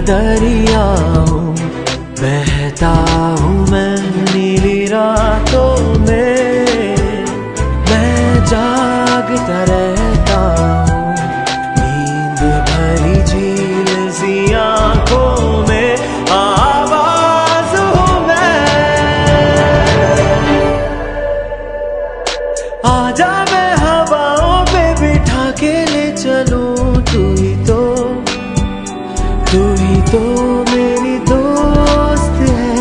दरिया हूँ, बहता हूँ मैं नीली रातों में। मैं जागता रहता हूँ नींद भरी झील सी आँखों में। आवाज हूँ मैं, आजा मैं हवाओं पे बिठा के ले चलूं। तू ही तो मेरी दोस्त है।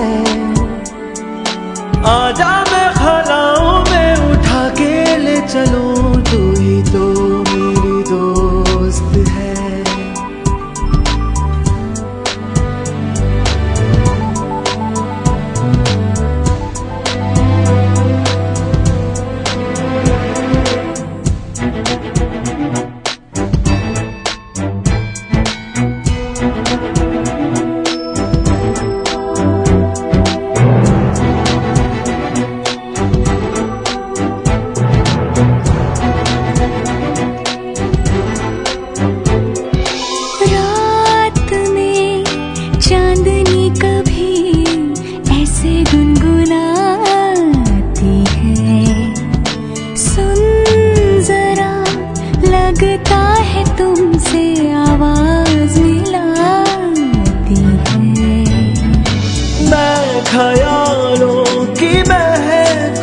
आजा मैं ख्यालों में उठा के ले चलूं। तू ही तो मेरी दोस्त है। चांदनी कभी ऐसे गुनगुनाती है, सुन जरा लगता है तुमसे आवाज मिलाती है। मैं ख्यालों की महक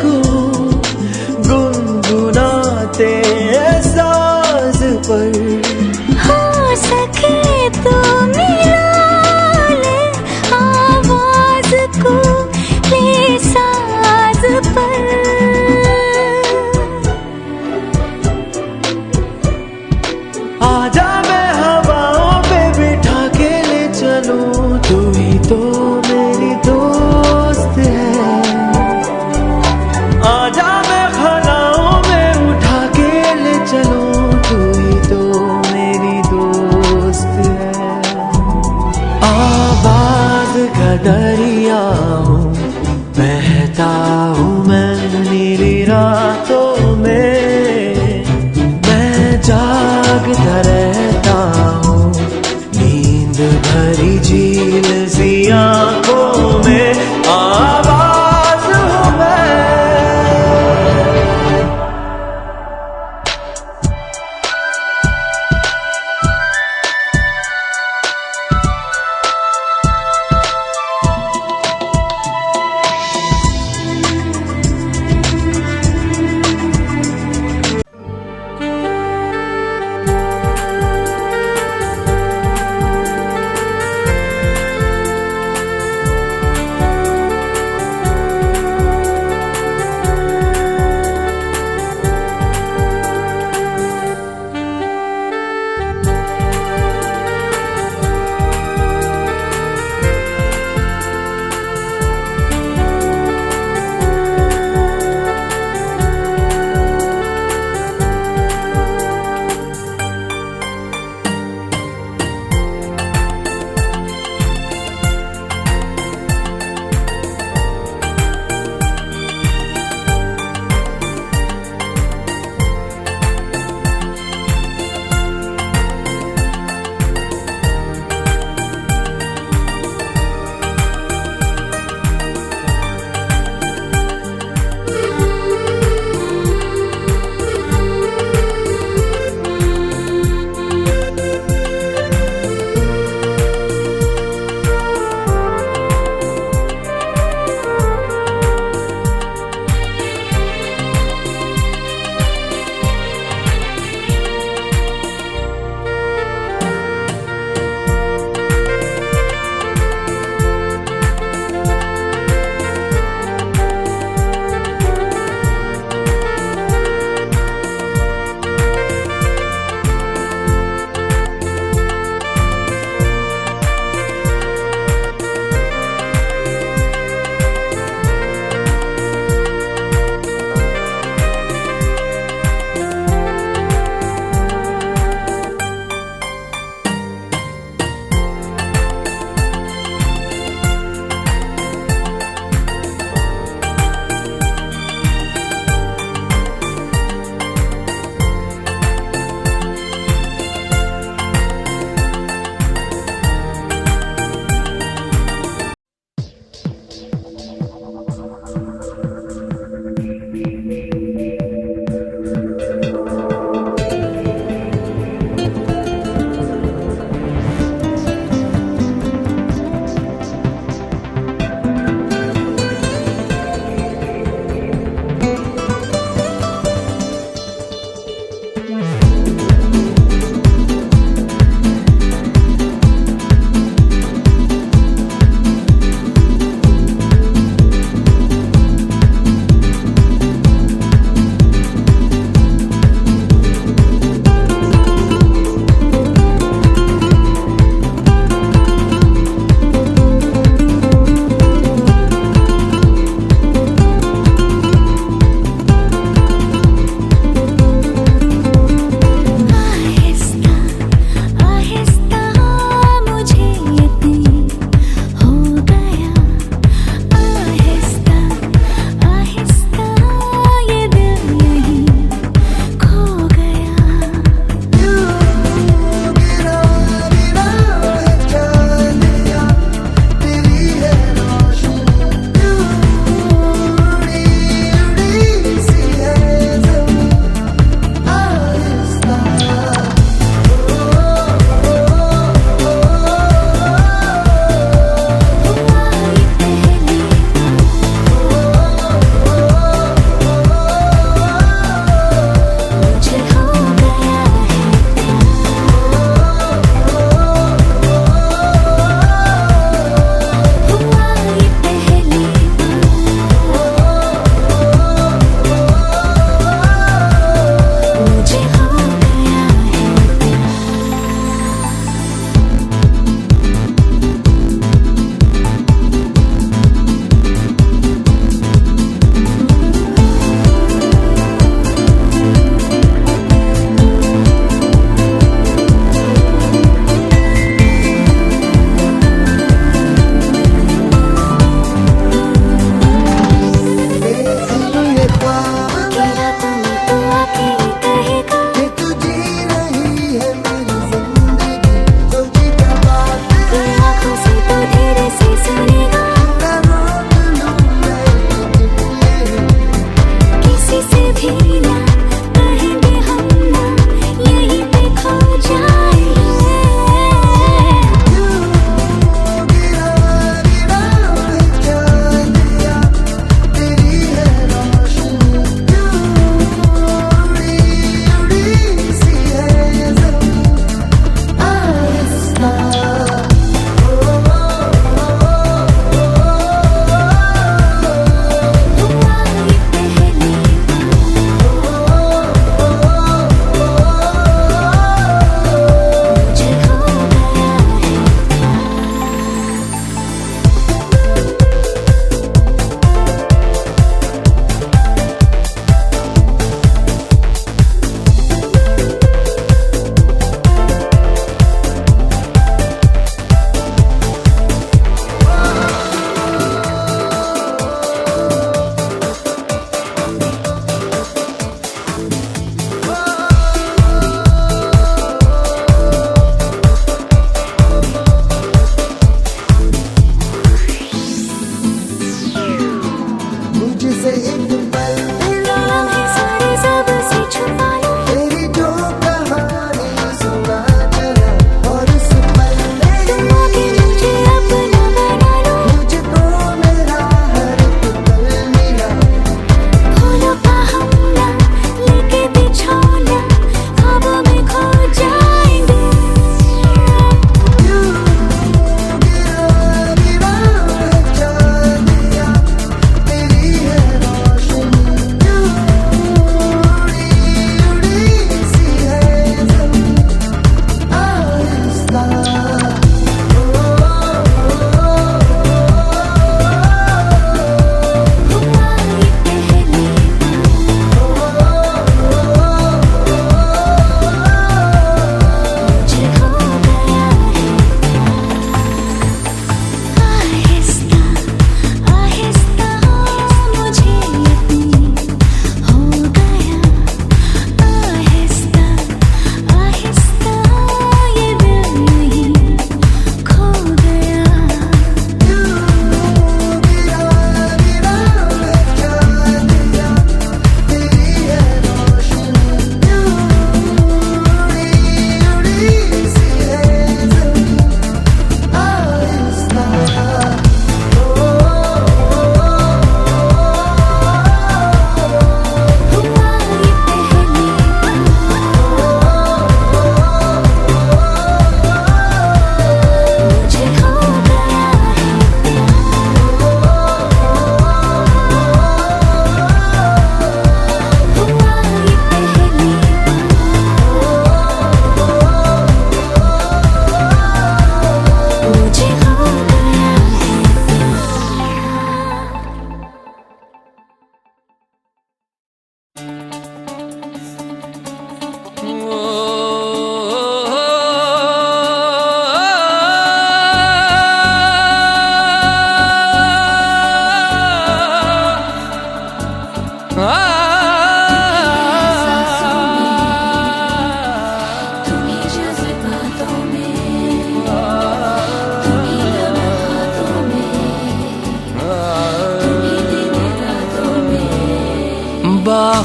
गुनगुनाते एहसास पर। हो सके तो साज पर। आजा मैं हवाओं पे बिठा के ले चलूं। तू ही तो मेरी दोस्त है। आजा मैं ख्यालों में उठा के ले चलूं। तू ही तो मेरी दोस्त है। आवाज का दरिया हूँ, बहता हूँ मैं नीली रातों में। मैं जागता रहता हूँ नींद भरी झील सी आँखों में। आवाज हूँ मैं,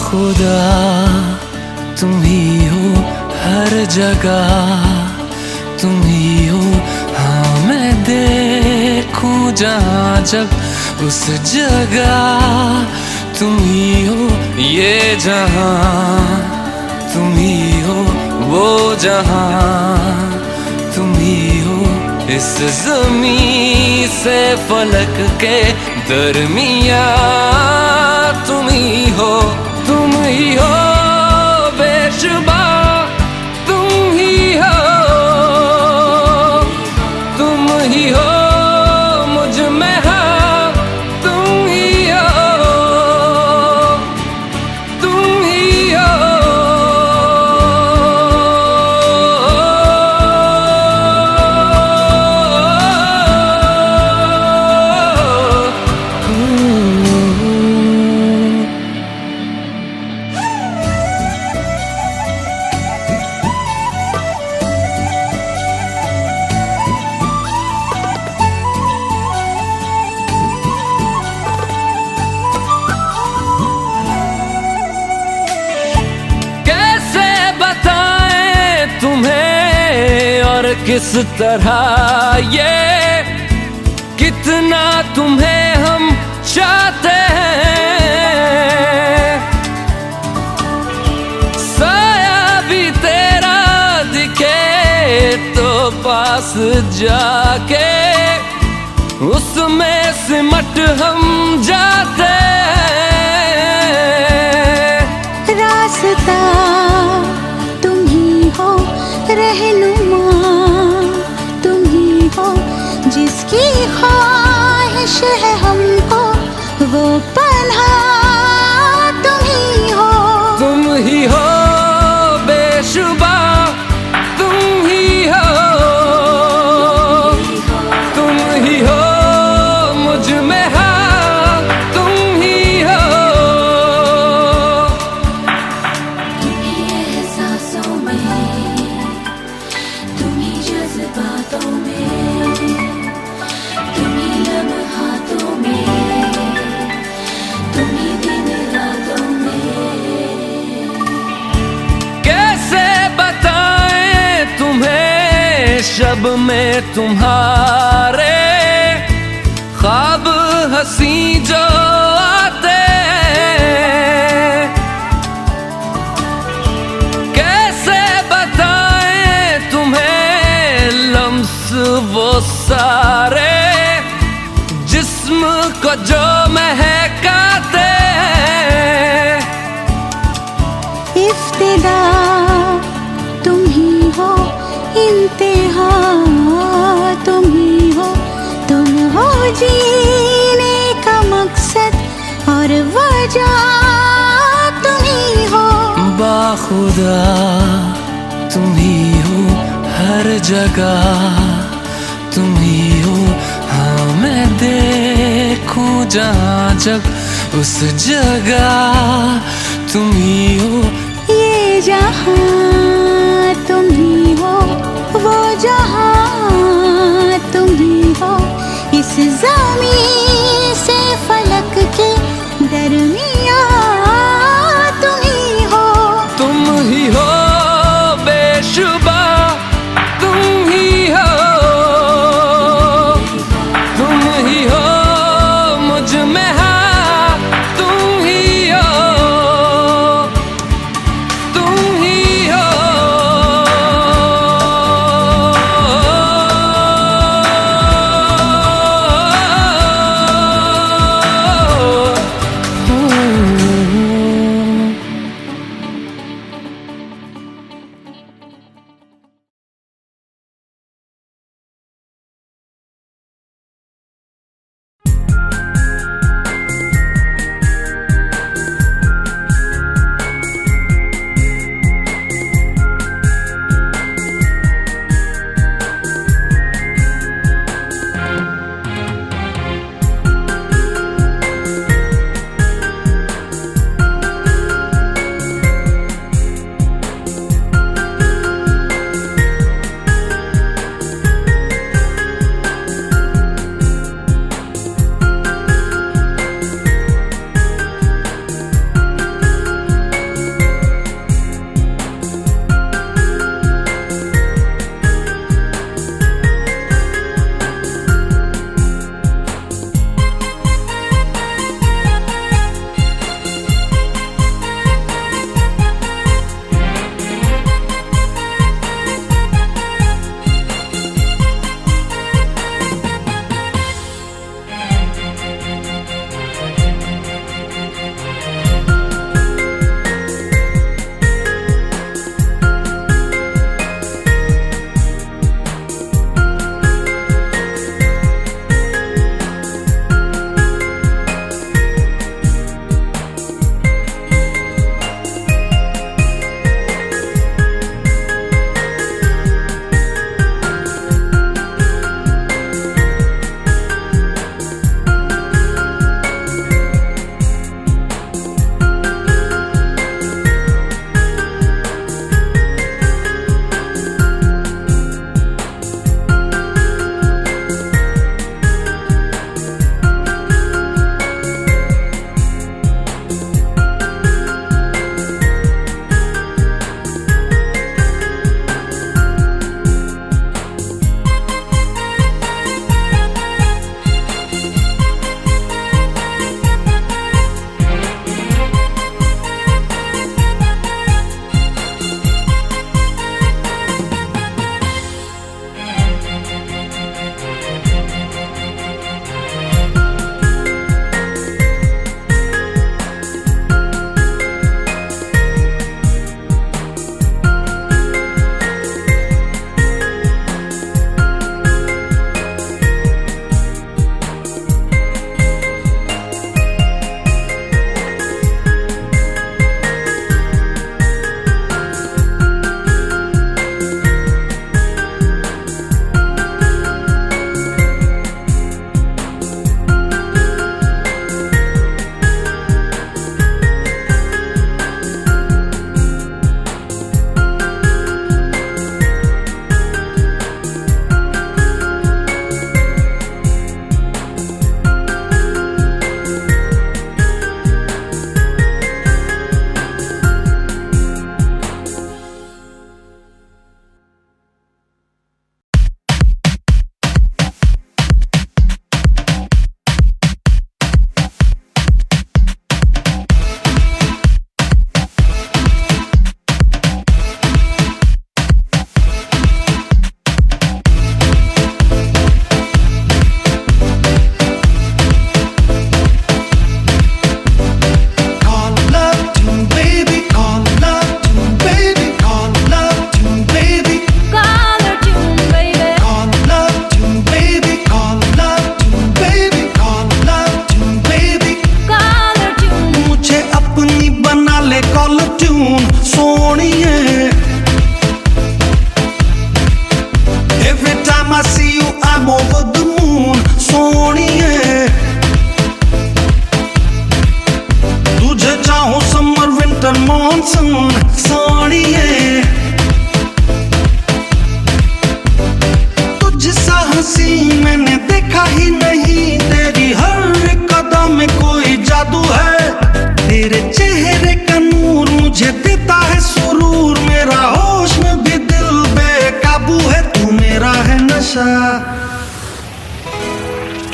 बाखुदा तुम ही हो हर जगह, तुम ही हो। हाँ मैं देखूं जहाँ जब उस जगह तुम ही हो। ये जहाँ तुम ही हो, वो जहाँ तुम ही हो। इस ज़मीं से फलक के दरमियाँ तुम ही हो, तुम ही हो बेशुबा, तुम ही हो, तुम ही हो मुझ में, हाँ तुम ही हो, तुम ही हो। कैसे बताएं तुम्हें और किस तरह ये, कितना तुम्हें हम चाहते हैं। साया भी तेरा दिखे तो पास जाके उसमें सिमट हम जाते हैं। रास्ता तुम ही हो, रहनुमा तुम ही हो, जिसकी ख्वाहिश है हमको वो पन्हा तुम ही हो। तुम ही हो बेशुबा, तुम ही हो, तुम ही हो मुझ में, हाँ तुम ही हो। तुम्ही एहसासों में, तुम्ही जज्बातों में, तुम्ही लम्हातों में, तुम्ही दिन रातों में। कैसे बताएं तुम्हें शब में तुम्हारे ख्वाब हंसी जो आते हैं। कैसे बताएं तुम्हें लम्स वो सारे जिस्म को जो महकाते हैं। इफ्तिदा तुम ही हो, इंतहा तुम ही हो, तुम हो जीने का मकसद और वजह तुम ही हो। बाखुदा तुम ही हो हर जगह, तुम ही हो। हाँ मैं देखूं जहाँ जब उस जगह तुम ही हो। ये जहाँ तुम ही हो, वो जहाँ तुम ही हो। इस ज़मीं से फलक के दरमियाँ तुम ही हो। तुम ही हो बेशुबा, तुम ही हो, तुम ही हो मुझ में, हाँ तुम ही हो, तुम ही हो।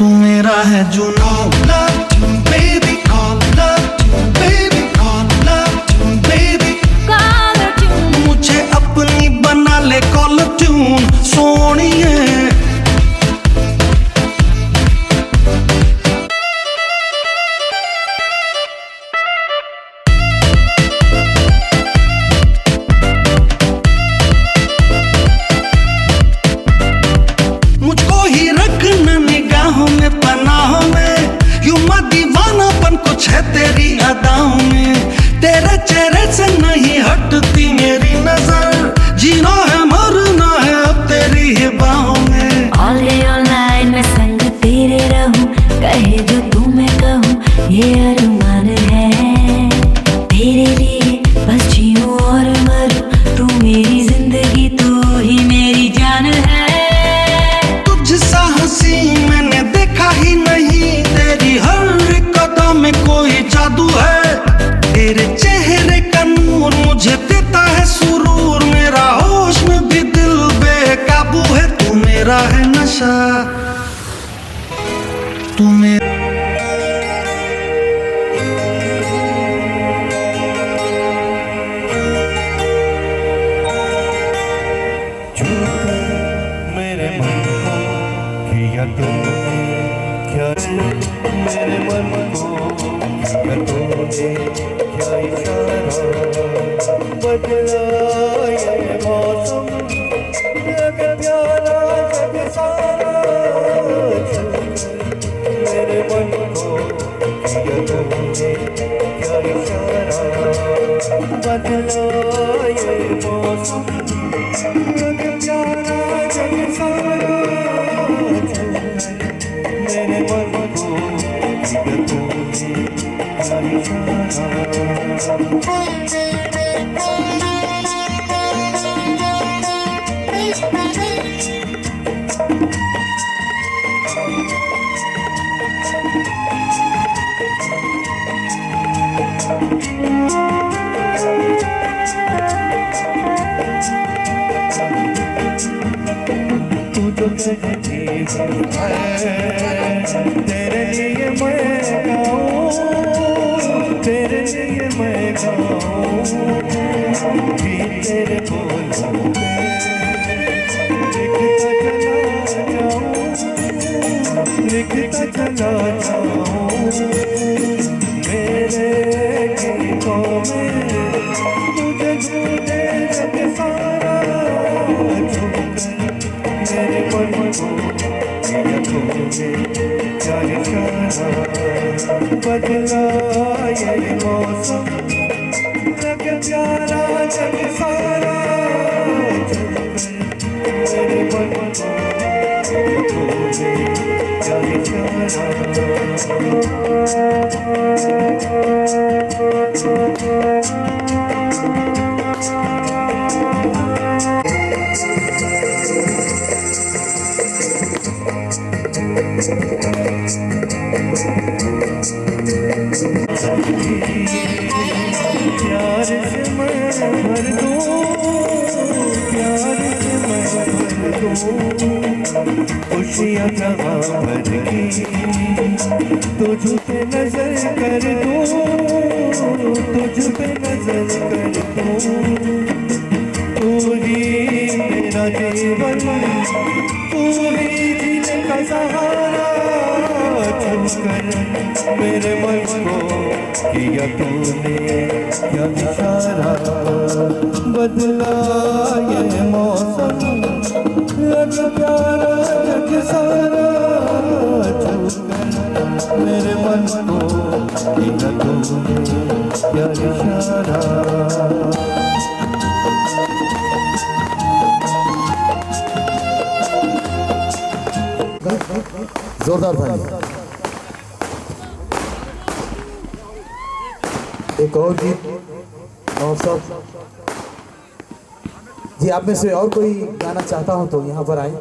तू मेरा है जुनून, love you baby, call love you baby, call love you baby, caller tune. मुझे अपनी बना ले कॉल ट्यून सोनिए। मुझको ही रखना निगाहों में पनाहों में, यूं मत दीवानापन कुछ है तेरी अदाओं में। तेरे चेहरे से नहीं हटती मेरी नजर, जीना है मरना है अब तेरी ही बाहों में। ऑल डे ऑल नाइट मैं संग तेरे रहूं, कहे जो तू मैं कहूं ये अरमान है। तेरे लिए बस जीऊं और मरूं, तू मेरी जिंदगी तू ही मेरी जान है। तुझ सा हंसी मैंने देखा ही नहीं, तेरी हर एक अदा में कोई जादू है। तेरे चेहरे का नूर मुझे देता है सुरूर, मेरा होश में भी दिल बेकाबू है। तू मेरा है नशा, तू मेरा मेरे मन को किया तूने क्या, मेरे मन को किया तूने क्या इशारा, बदला ये मौसम लगे प्यारा जग सारा। मेरे मन को किया तूने क्या इशारा, बदला ये मौसम लगे प्यारा जग सारा। मेरे मन को किया तूने क्या इशारा। तू तो कहती है तेरे लिए मैं गाऊं, तेरे लिए मैं गाऊं, भी तेरे बोलों में लिखता चला जाऊं, मेरे गीतों में तुझे झूठे लगे सारा। मेरे मन को किया तूने क्या इशारा, बदला ये मौसम लगे प्यारा जग सारा। मेरे मन को किया तूने क्या इशारा। प्यार से मैं भर दूं, प्यार से मैं भर दूं, खुशियाँ जहाँ भर की तुझ पे नजर कर दूं, तुझ पे नजर कर दूं। तू ही मेरा जीवन, तू ही जीने का सहारा। छूकर मेरे मन को किया तूने क्या इशारा, बदला ये मौसम लगा प्यारा जग सारा। छूकर मेरे मन को किया तूने क्या इशारा। जोरदार ताली। एक और गीत नौसब जी, आप में से और कोई गाना चाहता हो तो यहाँ पर आए।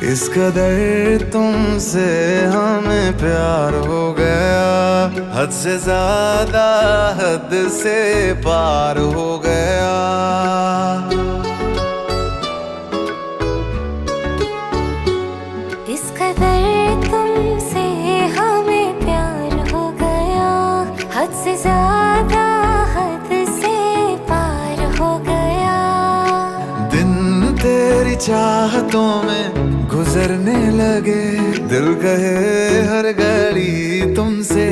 इस कदर तुमसे हमें प्यार हो गया, हद से ज्यादा हद से पार हो गया। इस कदर तुमसे हमें प्यार हो गया, हद से ज्यादा हद से पार हो गया। दिन तेरी चाहतों में गुजरने लगे, दिल कहे हर घड़ी तुमसे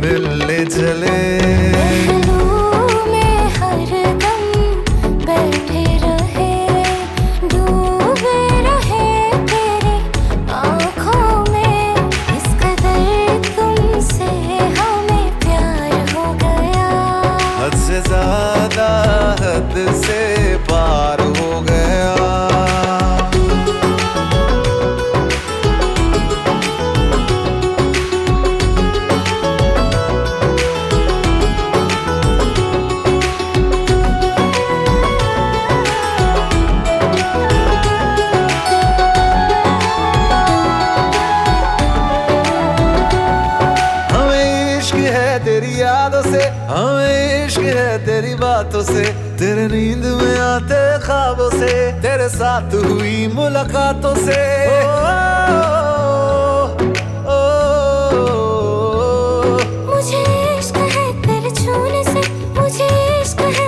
मिलने चले। महलों में हर दम बैठे रहे, डूबे रहे तेरी आँखों में। इस कदर तुमसे हमें प्यार हो गया, हद से ज्यादा हद से पार हो गया। तेरी यादों से हमें इश्क है, तेरी बातों से, तेरे नींद में आते ख्वाबों से, तेरे साथ हुई मुलाकातों से। मुझे इश्क है तेरे छूने से, मुझे इश्क है।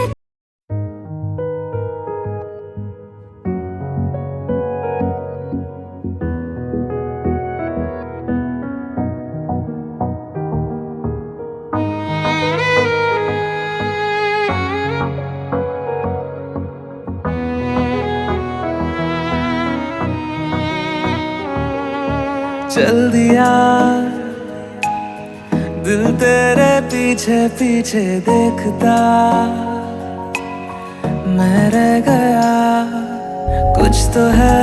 चल दिया दिल तेरे पीछे पीछे देखता, मैं रह गया। कुछ तो है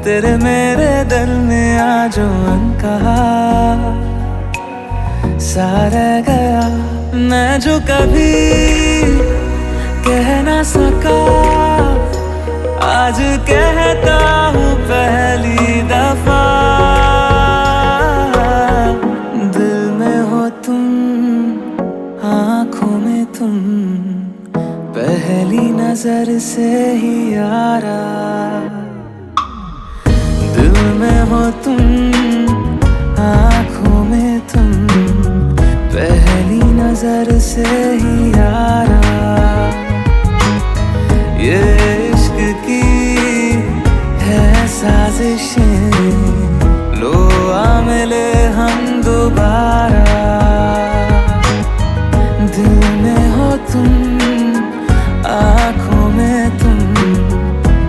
तेरे मेरे दिल में आज अनकहा सा रह गया। मैं जो कभी कह ना सका आज कहता हूँ पहली दफा। दिल में हो तुम, आँखों में तुम, पहली नजर से ही यारा। दिल में हो तुम, दोबारा। दिल में हो तुम, आँखों में तुम,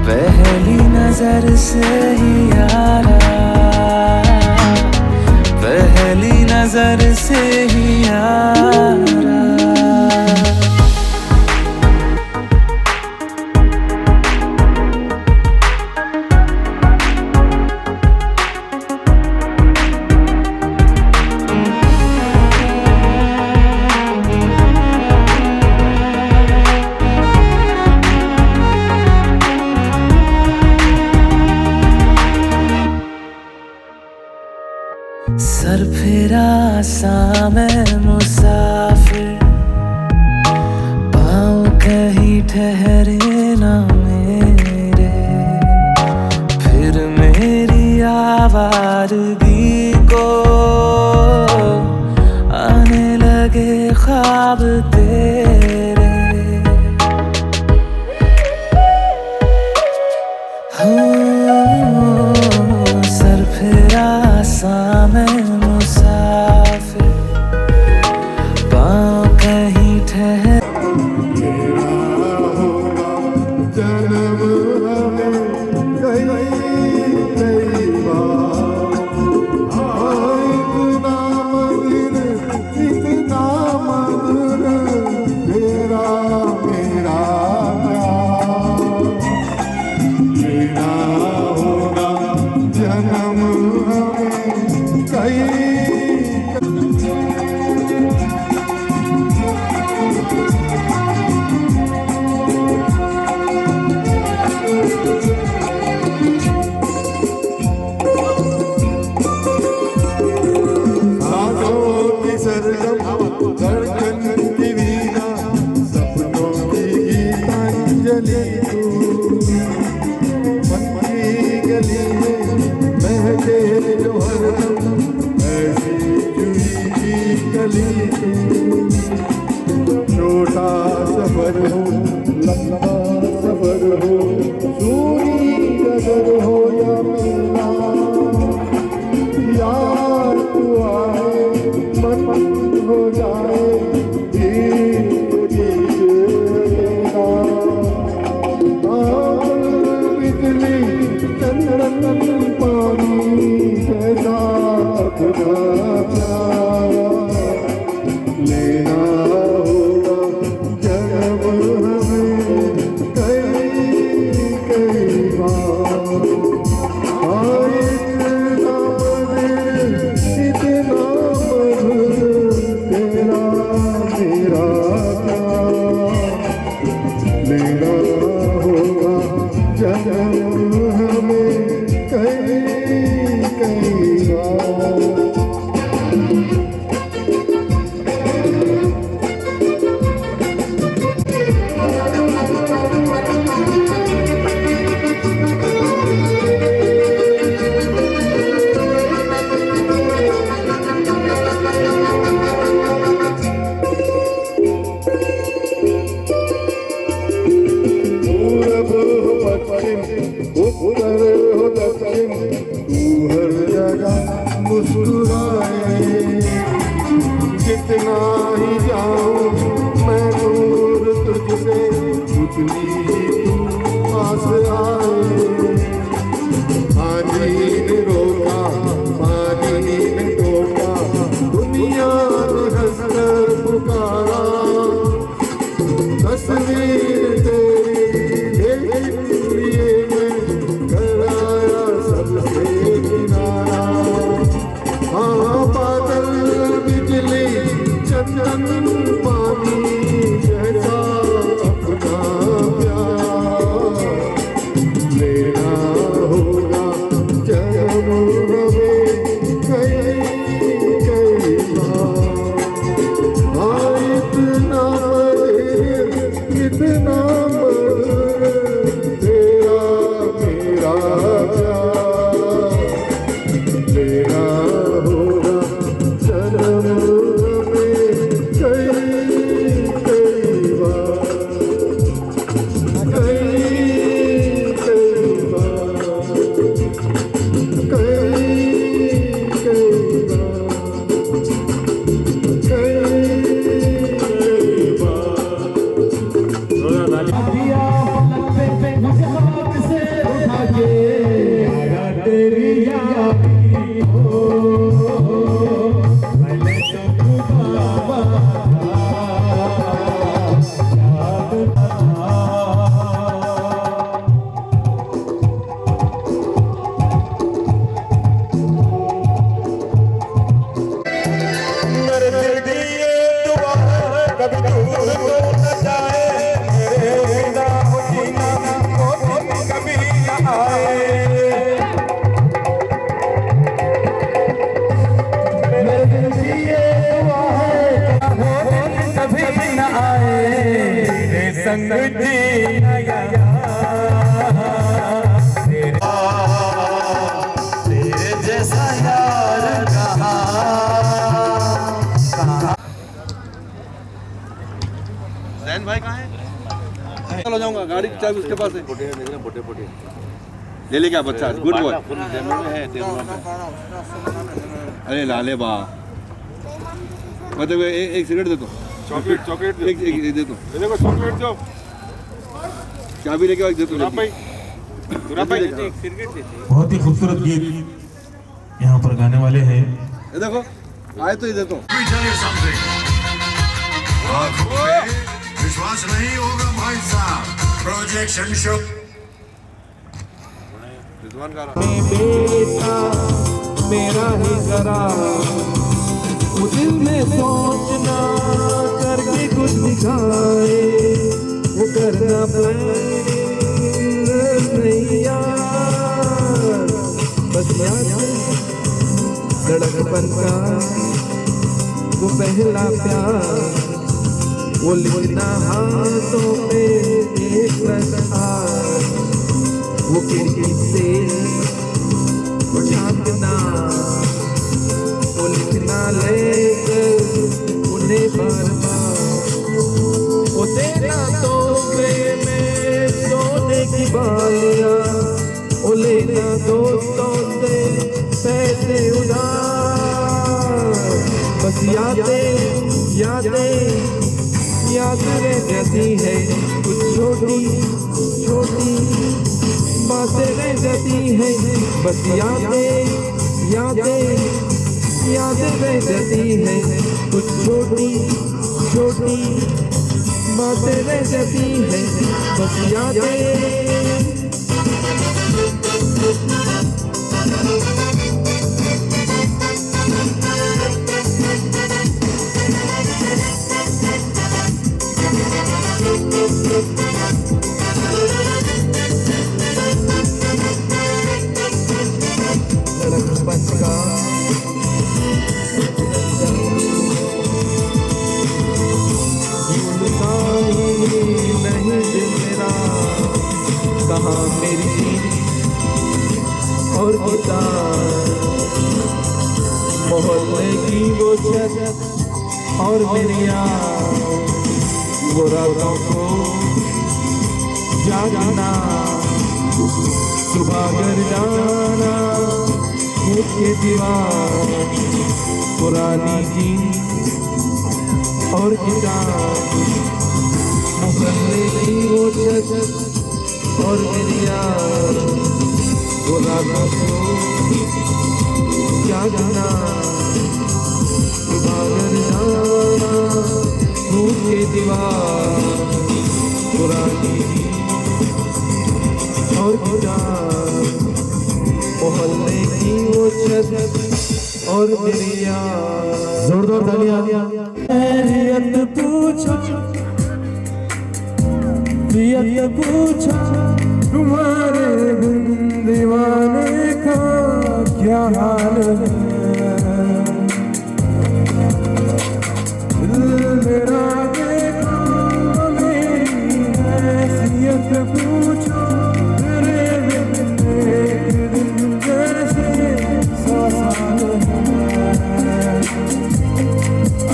पहली नजर से ही यारा, पहली नजर से ही यारा। सर फिरा सा मैं मुसाफिर, पाँव कहीं ठहरे ना मेरे, फिर मेरी आवारगी को आने लगे ख्वाब तेरे। सर फिरा सा मैं मुसाफिर, पाँव कहीं ठहरे। जन्म हमें कई कई बार, इतना मधुर इतना मधुर तेरा मेरा प्यार। लेना होगा जन्म हमें कई सरगम धड़कन की वीणा, सपनों की गीतांजलि तू। मन की गली में महके जो हरदम, ऐसी जुई की कली तू। छोटा सफर हो लंबा सफर हो, दूरी नजर हो या मिलना, यार तू आए मन हो जाए बिजली चंदन पानी जैसा अपना प्यार। लेना होगा जन्म हमें कई कई बार। इतना मधुर तेरा मेरा प्यार। लेना होगा जन्म हमें कई कई बार। उत्तर हो दक्षिण तू हर जगह मुस्कुराए। जितना ही जाऊं मैं दूर तुझसे, उतनी ही तू पास आए। पानी ने रोका पानी ने टोका, दुनिया ने हंसकर पुकारा। तस्वीर तेरी देख लिए मैं कराया सबसे किनारा। हाँ बादल बिजली चंदन पानी जैसा अपना प्यार। लेना होगा जन्म हमें कई कई बार। हाँ इतना इतना मधुर तेरा मेरा प्यार। लेना होगा जन्म हमें कई संग जीना तेरे जैसा यार कहाँ। जैन भाई कहाँ है? चलो जाऊंगा, गाड़ी की चाबी उसके पास है। ले ले क्या बच्चा, गुड बॉय। अरे लाले बा, मतलब एक सिगरेट दे दो। चॉकलेट एक दे दो। चॉकलेट दो, चाबी लेके दे दो। बहुत ही खूबसूरत गीत यहाँ पर गाने वाले हैं। ये देखो आए तो ये दे दो। विश्वास नहीं होगा भाई साहब, प्रोजेक्शन शो। रिजवान का बेटा मेरा ही जरा वो दिल में सोचना करके कुछ दिखाए, वो करना नहीं यार, बस याद लड़कपन का वो पहला प्यार, वो लिखना हाथों पे एक प्रकार, वो खिड़की से झांकना, वो लिखना लेकर उन्हें बार बार, वो तेरा तोहफे में सोने की बालियां, वो लेना दोस्तों से पैसे उधार, बस यादें याद रह जाती है, कुछ छोटी छोटी बातें रह जाती है, बस यादें रह जाती है, कुछ छोटी छोटी बातें रह जाती है, बस यादें। कहाँ मेरी और मोहल्ले की वो छत और मेरी वो रातों को जागना, सुबह घर जाना, मुझके दीवार पुरानी जी और किताब, मोहल्ले की वो छत और मेरी वो रातों को जागना, सुबह घर जाना, मुझके दीवार पुरानी और किताब, मोहल्ले की वो छत और मेरी जोरदार तालियां। खैरियत पूछो तुम्हारे बिन दीवाने का क्या हाल है, दिल मेरा देखो मेरी हैसियत पूछो, तेरे बिन एक दिन जैसे 100 साल है,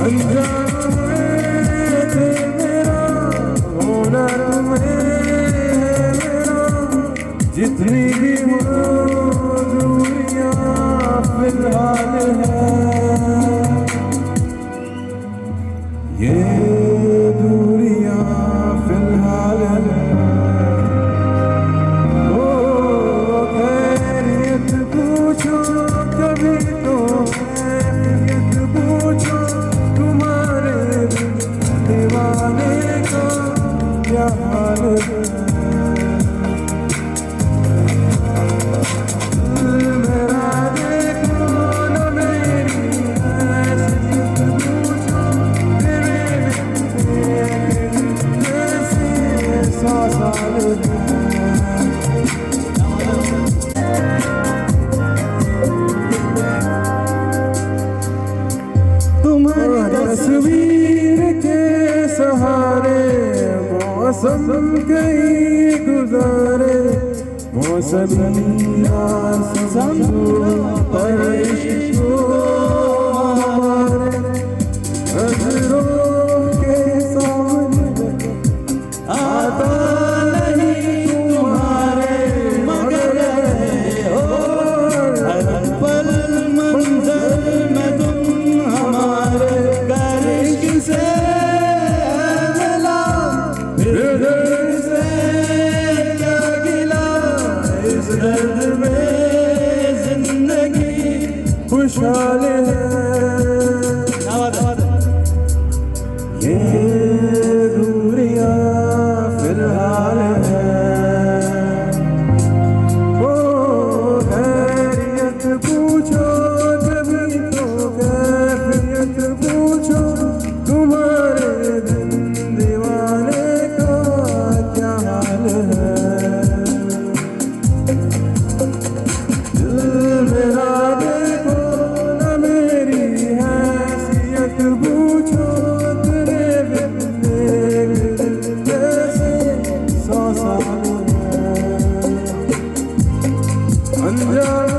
अनजान है मेरा होना, जितनी भी हो मौसम कई गुजारे मौसमी समझो पर इश्क हमारे नजरों के सामने आता नहीं तुम्हारे मगर हर पल मंजर में तुम हमारे गर इश्क से मिला फिर दिल से क्या गिला इस दर्द में जिंदगी खुशहाल है ये दूरियां फिलहाल है ओ खैरियत पूछो कभी तो कैफियत पूछो तुम्हारे दिल दीवाने का क्या हाल है दिल मेरा देखो न मेरी हैसियत पूछो तेरे बिन एक दिल जैसे 100 साल है अनजान